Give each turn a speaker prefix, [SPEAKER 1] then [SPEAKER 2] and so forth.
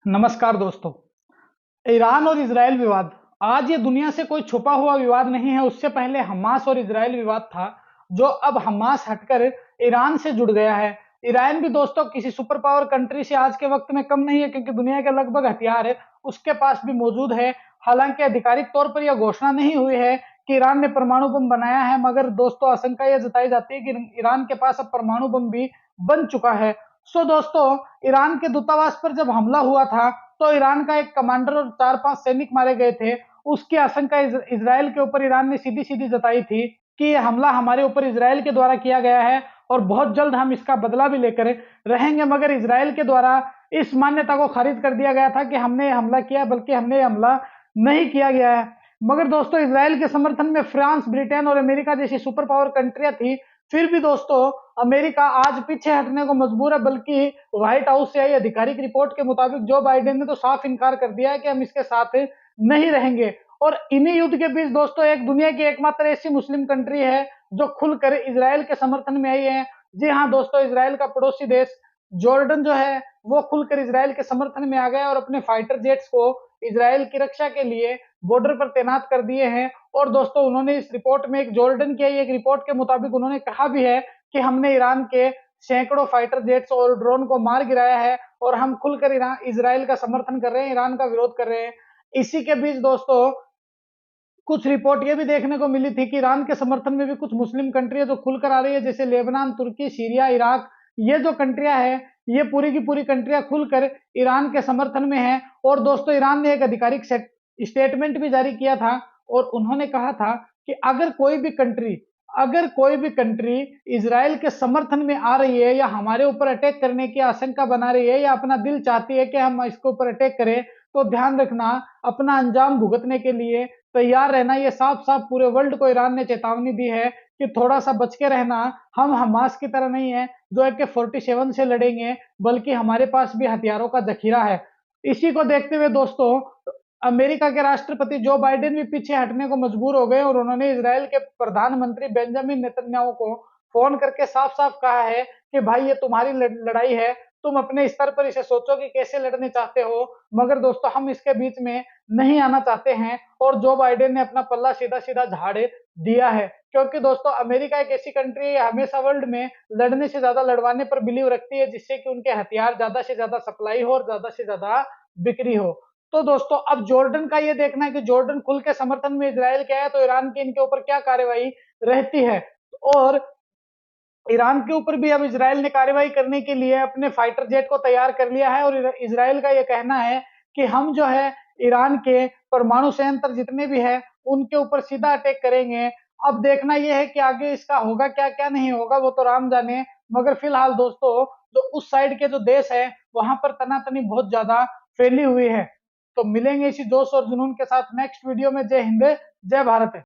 [SPEAKER 1] नमस्कार दोस्तों। ईरान और इजराइल विवाद आज ये दुनिया से कोई छुपा हुआ विवाद नहीं है। उससे पहले हमास और इजराइल विवाद था, जो अब हमास हटकर ईरान से जुड़ गया है। ईरान भी दोस्तों किसी सुपर पावर कंट्री से आज के वक्त में कम नहीं है, क्योंकि दुनिया के लगभग हथियार है उसके पास भी मौजूद है। हालांकि आधिकारिक तौर पर यह घोषणा नहीं हुई है कि ईरान ने परमाणु बम बनाया है, मगर दोस्तों आशंका यह जताई जाती है कि ईरान के पास अब परमाणु बम भी बन चुका है। सो दोस्तों, ईरान के दूतावास पर जब हमला हुआ था तो ईरान का एक कमांडर और 4-5 सैनिक मारे गए थे। उसकी आशंका इजराइल के ऊपर ईरान ने सीधी सीधी जताई थी कि यह हमला हमारे ऊपर इजराइल के द्वारा किया गया है और बहुत जल्द हम इसका बदला भी लेकर रहेंगे। मगर इजराइल के द्वारा इस मान्यता को खारिज कर दिया गया था कि हमने हमला किया, बल्कि हमने हमला नहीं किया गया है। मगर दोस्तों, इजराइल के समर्थन में फ्रांस, ब्रिटेन और अमेरिका जैसी सुपर पावर कंट्रियां थी। फिर भी दोस्तों, अमेरिका आज पीछे हटने को मजबूर है, बल्कि व्हाइट हाउस से आई आधिकारिक रिपोर्ट के मुताबिक जो बाइडेन ने तो साफ इनकार कर दिया है कि हम इसके साथ नहीं रहेंगे। और इन्हीं युद्ध के बीच दोस्तों, एक दुनिया की एकमात्र ऐसी मुस्लिम कंट्री है जो खुलकर इजराइल के समर्थन में आई है। जी हाँ दोस्तों, इजराइल का पड़ोसी देश जॉर्डन जो है वो खुलकर इजराइल के समर्थन में आ गया और अपने फाइटर जेट्स को इजराइल की रक्षा के लिए बॉर्डर पर तैनात कर दिए हैं। और दोस्तों, उन्होंने इस रिपोर्ट में, एक जॉर्डन की एक रिपोर्ट के मुताबिक उन्होंने कहा भी है कि हमने ईरान के सैकड़ों फाइटर जेट्स और ड्रोन को मार गिराया है और हम खुलकर इजराइल का समर्थन कर रहे हैं, ईरान का विरोध कर रहे हैं। इसी के बीच दोस्तों, कुछ रिपोर्ट ये भी देखने को मिली थी कि ईरान के समर्थन में भी कुछ मुस्लिम कंट्री है जो खुलकर आ रही है, जैसे लेबनान, तुर्की, सीरिया, इराक। ये जो कंट्रियां हैं, ये पूरी की पूरी कंट्रियां खुलकर ईरान के समर्थन में हैं। और दोस्तों, ईरान ने एक आधिकारिक स्टेटमेंट भी जारी किया था और उन्होंने कहा था कि अगर कोई भी कंट्री इजराइल के समर्थन में आ रही है या हमारे ऊपर अटैक करने की आशंका बना रही है या अपना दिल चाहती है कि हम इसके ऊपर अटैक करें, तो ध्यान रखना, अपना अंजाम भुगतने के लिए तैयार रहना। ये साफ साफ पूरे वर्ल्ड को ईरान ने चेतावनी दी है कि थोड़ा सा बच के रहना। हम हमास की तरह नहीं है जो AK-47 से लड़ेंगे, बल्कि हमारे पास भी हथियारों का जखीरा है। इसी को देखते हुए दोस्तों, अमेरिका के राष्ट्रपति जो बाइडेन भी पीछे हटने को मजबूर हो गए और उन्होंने इजराइल के प्रधानमंत्री बेंजामिन नेतन्याहू को फोन करके साफ साफ कहा है कि भाई, ये तुम्हारी लड़ाई है, तुम अपने स्तर पर इसे सोचो कि कैसे लड़ने चाहते हो। मगर दोस्तों, हम इसके बीच में नहीं आना चाहते हैं। और जो बाइडेन ने अपना पल्ला सीधा सीधा झाड़ दिया है, क्योंकि दोस्तों अमेरिका एक ऐसी कंट्री है, हमेशा वर्ल्ड में लड़ने से ज्यादा लड़वाने पर बिलीव रखती है, जिससे कि उनके हथियार ज्यादा से ज्यादा सप्लाई हो और ज्यादा से ज्यादा बिक्री हो। तो दोस्तों, अब जॉर्डन का ये देखना है कि जॉर्डन खुल के समर्थन में इजराइल के है तो ईरान की इनके ऊपर क्या कार्रवाई रहती है। और ईरान के ऊपर भी अब इजराइल ने कार्रवाई करने के लिए अपने फाइटर जेट को तैयार कर लिया है। और इजराइल का यह कहना है कि हम जो है ईरान के परमाणु संयंत्र जितने भी है उनके ऊपर सीधा अटैक करेंगे। अब देखना यह है कि आगे इसका होगा क्या क्या नहीं होगा, वो तो राम जाने। मगर फिलहाल दोस्तों, जो उस साइड के जो देश है वहां पर तनातनी बहुत ज्यादा फैली हुई है। तो मिलेंगे इसी जोश और जुनून के साथ नेक्स्ट वीडियो में। जय हिंद, जय भारत।